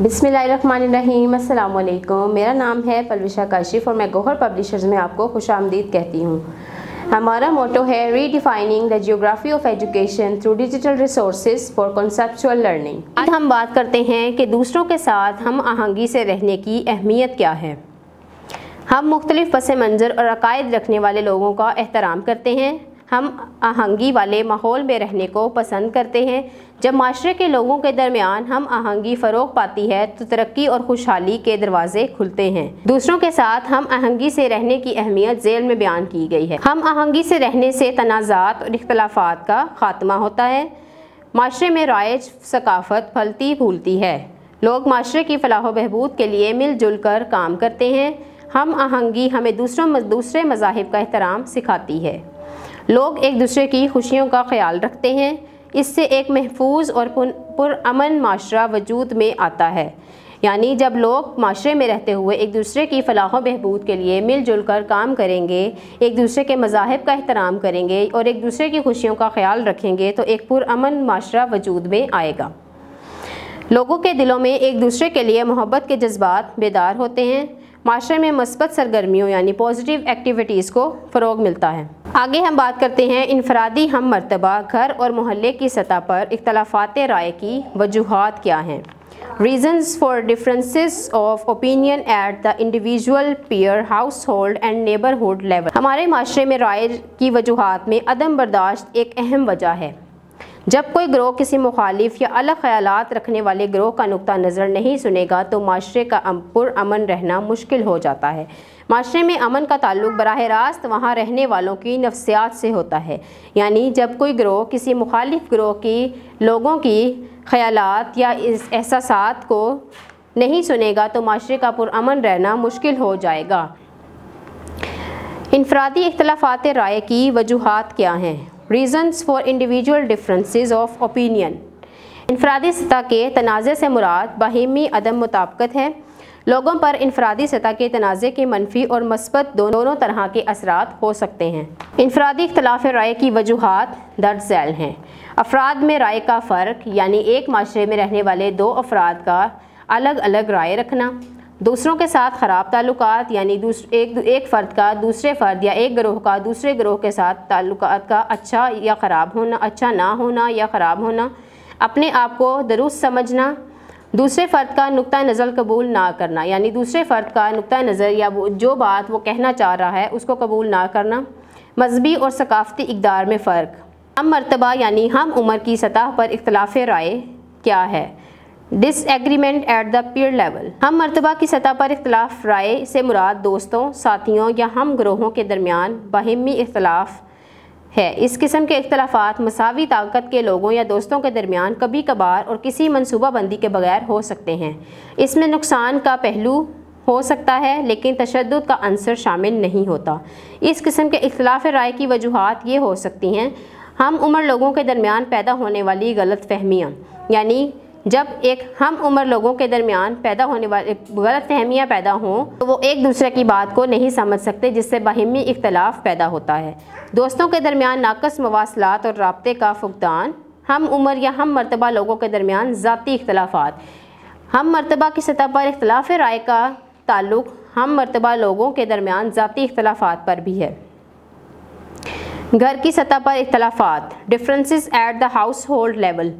बिस्मिल्लाहिर्रहमानिर्रहीम। अस्सलाम वालेकुम। मेरा नाम है पलविशा काशिफ और मैं गौहर पब्लिशर्स में आपको खुशामदीद कहती हूँ। हमारा मोटो है redefining the geography of education through digital resources for conceptual learning. आज हम बात करते हैं कि दूसरों के साथ हम आहंगी से रहने की अहमियत क्या है। हम मुख्तलिफ पस मंज़र और अकायद रखने वाले लोगों का एहतराम करते हैं। हम आहंगी वाले माहौल में रहने को पसंद करते हैं। जब माशरे के लोगों के दरमियान हम आहंगी फ़रोग़ पाती है तो तरक्की और खुशहाली के दरवाज़े खुलते हैं। दूसरों के साथ हम आहंगी से रहने की अहमियत ज़ेल में बयान की गई है। हम आहंगी से रहने से तनाज़ात और इख्तलाफात का ख़ात्मा होता है। माशरे में राइज सकाफ़त फलती फूलती है। लोग माशरे की फ़लाह व बहबूद के लिए मिलजुल कर काम करते हैं। हम आहंगी हमें दूसरे मज़ाहिब का एहतराम सिखाती है। लोग एक दूसरे की खुशियों का ख्याल रखते हैं। इससे एक महफूज और पुरअमन माशरा वजूद में आता है। यानी जब लोग माशरे में रहते हुए एक दूसरे की फलाह व बहबूद के लिए मिलजुल कर काम करेंगे, एक दूसरे के मज़ाहिब का एहतराम करेंगे और एक दूसरे की खुशियों का ख्याल रखेंगे तो एक पुरअमन माशरा वजूद में आएगा। लोगों के दिलों में एक दूसरे के लिए मोहब्बत के जज्बात बेदार होते हैं। माशरे में मस्बत सरगर्मियों यानी पॉजिटिव एक्टिविटीज़ को फ़रोग़ मिलता है। आगे हम बात करते हैं इनफरादी हम मर्तबा घर और मोहल्ले की सतह पर इख्तलाफात राय की वजूहात क्या हैं। Reasons for differences of opinion at the individual, peer, house hold and neighbourhood level. हमारे माशरे में राय की वजूहात में अदम बर्दाश्त एक अहम वजह है। जब कोई गिरोह किसी मुखालिफ या अलग ख्यालात रखने वाले गिरोह का नुक्ता नज़र नहीं सुनेगा तो माशरे का पुरअमन रहना मुश्किल हो जाता है। माशरे में अमन का ताल्लुक बराह रास्त वहाँ रहने वालों की नफ्सियात से होता है। यानी जब कोई गिरोह किसी मुखालिफ गिरोह की लोगों की ख्यालात या एहसासात को नहीं सुनेगा तो माशरे का पुरअमन रहना मुश्किल हो जाएगा। इनफरादी इख्तलाफात राय की वजूहात क्या हैं। Reasons for individual differences of opinion. इनफरादी सतह के तनाज़े से मुराद बाहिमी अदम मुताबिकत है। लोगों पर इनफरादी सतह के तनाज़े के मनफी और मस्बत दोनों तरह के असरात हो सकते हैं। इनफरादी इख्तलाफ राय की वजूहात दर्ज झैल हैं। अफराद में राय का फ़र्क यानी एक माशरे में रहने वाले दो अफराद का अलग अलग राय रखना। दूसरों के साथ ख़राब ताल्लुकात यानी एक फ़र्द का दूसरे फ़र्द या एक गिरोह का दूसरे गिरोह के साथ ताल्लुकात का अच्छा या ख़राब होना, अच्छा ना होना या ख़राब होना। अपने आप को दुरुस्त समझना। दूसरे फ़र्द का नुक्ता नज़र कबूल ना करना यानी दूसरे फ़र्द का नुक्ता नज़र या जो बात वो कहना चाह रहा है उसको कबूल ना करना। मजहबी और सकाफ़ती इक़दार में फ़र्क। हम मर्तबा यानी हम उम्र की सतह पर इख्तलाफ राय क्या है। Disagreement at the peer level. हम मर्तबा की सतह पर इख्तलाफ राय से मुराद दोस्तों, साथियों या हम ग्रोहों के दरमियान बाहिमी इख्तलाफ है। इस किस्म के इख्तलाफात मसावी ताकत के लोगों या दोस्तों के दरमियान कभी कभार और किसी मनसूबाबंदी के बगैर हो सकते हैं। इसमें नुकसान का पहलू हो सकता है लेकिन तशद्दुद का अंसर शामिल नहीं होता। इस किस्म के इख्तलाफ राय की वजूहात ये हो सकती हैं। हम उम्र लोगों के दरमियान पैदा होने वाली गलत फहमियाँ यानी जब एक हम उम्र लोगों के दरमियान पैदा होने वाली गलत फहमियाँ पैदा हों तो वो एक दूसरे की बात को नहीं समझ सकते जिससे बाहिमी इख्तलाफ पैदा होता है। दोस्तों के दरमियान नाकस मवासलात और राब्ते का फुकदान। हम उम्र या हम मर्तबा लोगों के दरमियान ज़ाती इख्तलाफात। हम मर्तबा की सतह पर इख्तलाफ राय का ताल्लुक़ हम मर्तबा लोगों के दरमियान ज़ाती इख्तलाफात पर भी है। घर की सतह पर इख्तलाफात। Differences at the household level.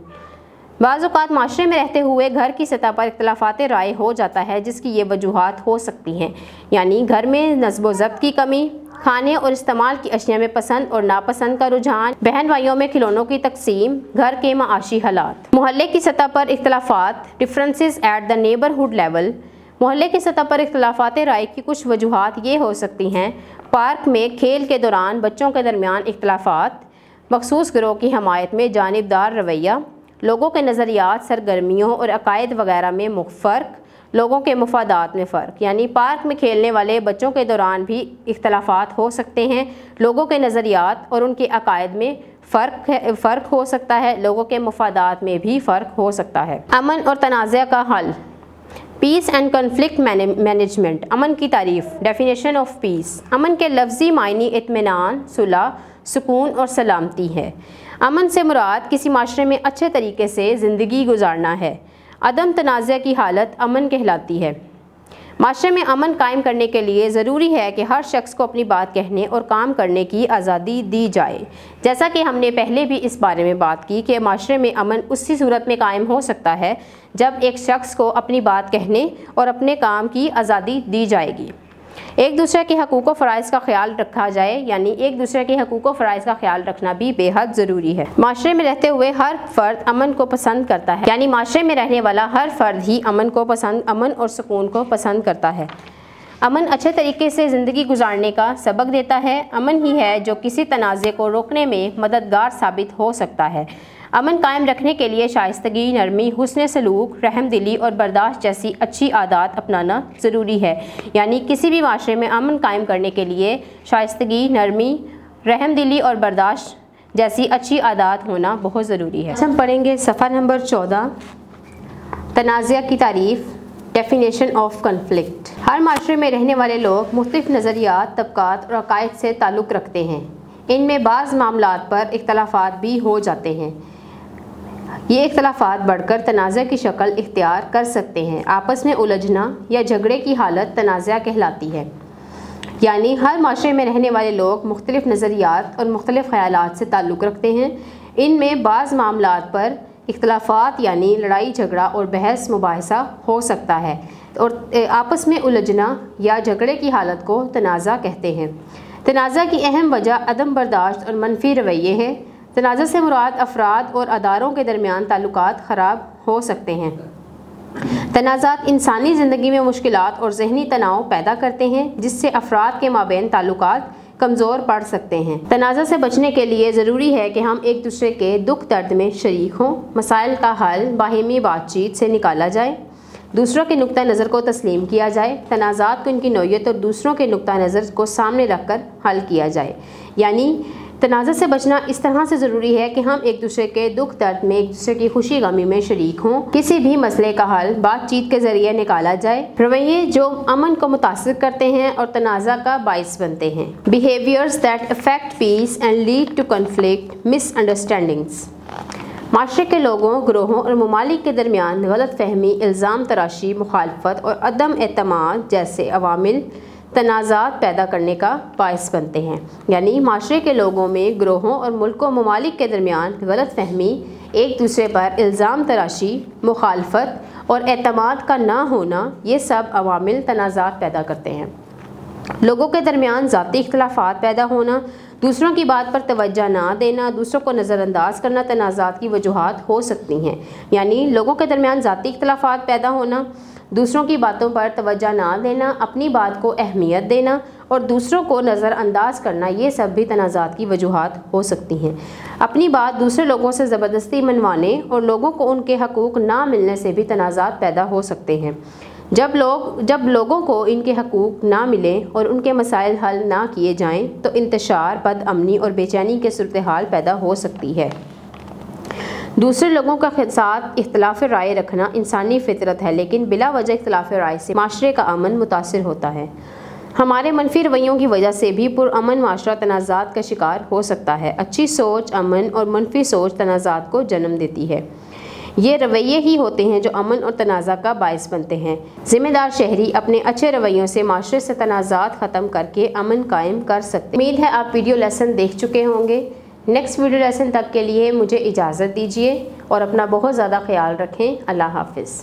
बाज़ औक़ात माशरे में रहते हुए घर की सतह पर इख्तलाफात राय हो जाता है जिसकी ये वजूहात हो सकती हैं। यानी घर में नज़्म व ज़ब्त की कमी, खाने और इस्तेमाल की अशिया में पसंद और नापसंद का रुझान, बहन भाइयों में खिलौनों की तकसीम, घर के माशी हालात। मोहल्ले की सतह पर इख्तलाफात। Differences at the neighbourhood level. मोहल्ले की सतह पर इख्तलाफात राय की कुछ वजूहात ये हो सकती हैं। पार्क में खेल के दौरान बच्चों के दरमियान इख्तलाफात, मखसूस गिरोह की हमायत में जानिबदार रवैया, लोगों के नज़रियात, सरगर्मियों और अकायद वगैरह में फ़र्क, लोगों के मफादात में फ़र्क। यानी पार्क में खेलने वाले बच्चों के दौरान भी इख्तलाफात हो सकते हैं। लोगों के नज़रियात और उनके अकायद में फ़र्क हो सकता है। लोगों के मफादात में भी फ़र्क हो सकता है। अमन और तनाज़ा का हल। Peace and conflict management. अमन की तारीफ़। Definition of peace. अमन के लफ्ज़ी मायने इत्मीनान, सुलह, सुकून और सलामती है। अमन से मुराद किसी माशरे में अच्छे तरीके से ज़िंदगी गुजारना है। عدم تنازع کی حالت امن کہلاتی ہے۔ معاشرے میں امن قائم کرنے کے لیے ضروری ہے کہ ہر شخص کو اپنی بات کہنے اور کام کرنے کی آزادی دی جائے۔ جیسا کہ ہم نے پہلے بھی اس بارے میں بات کی کہ معاشرے میں امن اسی صورت میں قائم ہو سکتا ہے جب ایک شخص کو اپنی بات کہنے اور اپنے کام کی آزادی دی جائے گی۔ ایک دوسرے کے حقوق و فرائض کا خیال رکھا جائے، یعنی ایک دوسرے کے حقوق و فرائض کا خیال رکھنا بھی بے حد ضروری ہے۔ معاشرے میں رہتے ہوئے ہر فرد امن کو پسند کرتا ہے، یعنی معاشرے میں رہنے والا ہر فرد ہی امن اور سکون کو پسند کرتا ہے۔ امن اچھے طریقے سے زندگی گزارنے کا سبق دیتا ہے۔ امن ہی ہے جو کسی تنازع کو روکنے میں مددگار ثابت ہو سکتا ہے۔ امن قائم رکھنے کے لیے شائستگی، نرمی، حسن سلوک، رحم دلی اور برداشت جیسی اچھی عادات اپنانا ضروری ہے۔ یعنی کسی بھی معاشرے میں امن قائم کرنے کے لیے شائستگی، نرمی، رحم دلی اور برداشت جیسی اچھی عادات ہونا بہت ضروری ہے۔ ہم پڑھیں گے صفحہ نمبر 14، تنازع کی تعریف، ڈیفینیشن آف کنفلکٹ۔ ہر معاشرے میں رہنے والے لوگ مختلف نظریات، طبقات اور عقائد سے تعلق رکھتے ہیں۔ ان میں بعض معاملات پر اختلافات بھی ہو جاتے ہیں۔ یہ اختلافات بڑھ کر تنازع کی شکل اختیار کر سکتے ہیں۔ آپس میں الجھنا یا جھگڑے کی حالت تنازع کہلاتی ہے۔ یعنی ہر معاشرے میں رہنے والے لوگ مختلف نظریات اور مختلف خیالات سے تعلق رکھتے ہیں۔ ان میں بعض معاملات پر اختلافات یعنی لڑائی جھگڑا اور بحث مباحثہ ہو سکتا ہے، اور آپس میں الجھنا یا جھگڑے کی حالت کو تنازع کہتے ہیں۔ تنازع کی اہم وجہ عدم برداشت اور منفی رویے ہیں۔ تنازع سے مراد افراد اور اداروں کے درمیان تعلقات خراب ہو سکتے ہیں۔ تنازعات انسانی زندگی میں مشکلات اور ذہنی تناؤ پیدا کرتے ہیں، جس سے افراد کے مابین تعلقات کمزور پڑ سکتے ہیں۔ تنازع سے بچنے کے لیے ضروری ہے کہ ہم ایک دوسرے کے دکھ درد میں شریک ہوں۔ مسائل کا حل باہمی بات چیت سے نکالا جائے، دوسروں کے نقطہ نظر کو تسلیم کیا جائے، تنازعات کو ان کی نوعیت اور دوسروں کے نقطہ نظر کو سامنے رکھ کر حل کیا جائے۔ یعنی تنازع سے بچنا اس طرح سے ضروری ہے کہ ہم ایک دوسرے کے دکھ درد میں، ایک دوسرے کی خوشی غمی میں شریک ہوں۔ کسی بھی مسئلے کا حل بات چیت کے ذریعے نکالا جائے۔ رویے جو امن کو متاثر کرتے ہیں اور تنازع کا باعث بنتے ہیں۔ Behaviors that affect peace and lead to conflict, misunderstandings۔ معاشرے کے لوگوں، گروہوں اور ممالک کے درمیان غلط فہمی، الزام تراشی، مخالفت اور عدم اعتماد جیسے عوامل تنازعات پیدا کرنے کا باعث بنتے ہیں۔ یعنی معاشرے کے لوگوں میں، گروہوں اور ملکوں ممالک کے درمیان غلط فہمی، ایک دوسرے پر الزام تراشی، مخالفت اور اعتماد کا نہ ہونا، یہ سب عوامل تنازعات پیدا کرتے ہیں۔ لوگوں کے درمیان ذاتی اختلافات پیدا ہونا، دوسروں کی بات پر توجہ نہ دینا، دوسروں کو نظر انداز کرنا تنازعات کی وجوہات ہو سکتی ہیں۔ یعنی لوگوں کے درمیان ذاتی اختلافات پیدا ہونا، دوسروں کی باتوں پر توجہ نہ دینا، اپنی بات کو اہمیت دینا اور دوسروں کو نظر انداز کرنا، یہ سب بھی تنازعات کی وجوہات ہو سکتی ہیں۔ اپنی بات دوسرے لوگوں سے زبردستی منوانے اور لوگوں کو ان کے حقوق نہ ملنے سے بھی تنازعات پیدا ہو سکتے ہیں۔ جب لوگوں کو ان کے حقوق نہ ملیں اور ان کے مسائل حل نہ کیے جائیں تو انتشار، بد امنی اور بے چینی کی صورتحال پیدا ہو سکتی ہے۔ دوسرے لوگوں کے ساتھ اختلاف رائے رکھنا انسانی فطرت ہے، لیکن بلا وجہ اختلاف رائے سے معاشرے کا امن متاثر ہوتا ہے۔ ہمارے منفی رویوں کی وجہ سے بھی پرامن معاشرہ تنازعات کا شکار ہو سکتا ہے۔ اچھی سوچ امن اور منفی سوچ تنازعات کو جنم دیتی ہے۔ یہ رویے ہی ہوتے ہیں جو امن اور تنازع کا باعث بنتے ہیں۔ ذمہ دار شہری اپنے اچھے رویوں سے معاشرے سے تنازعات ختم کر کے امن قائم کر سکتے ہیں۔ امید ہے آپ ویڈیو لیسن دیکھ چکے ہوں گے۔ نیکسٹ ویڈیو لیسن تک کے لیے مجھے اجازت دیجیے اور اپنا بہت زیادہ خیال رکھیں۔ اللہ حافظ۔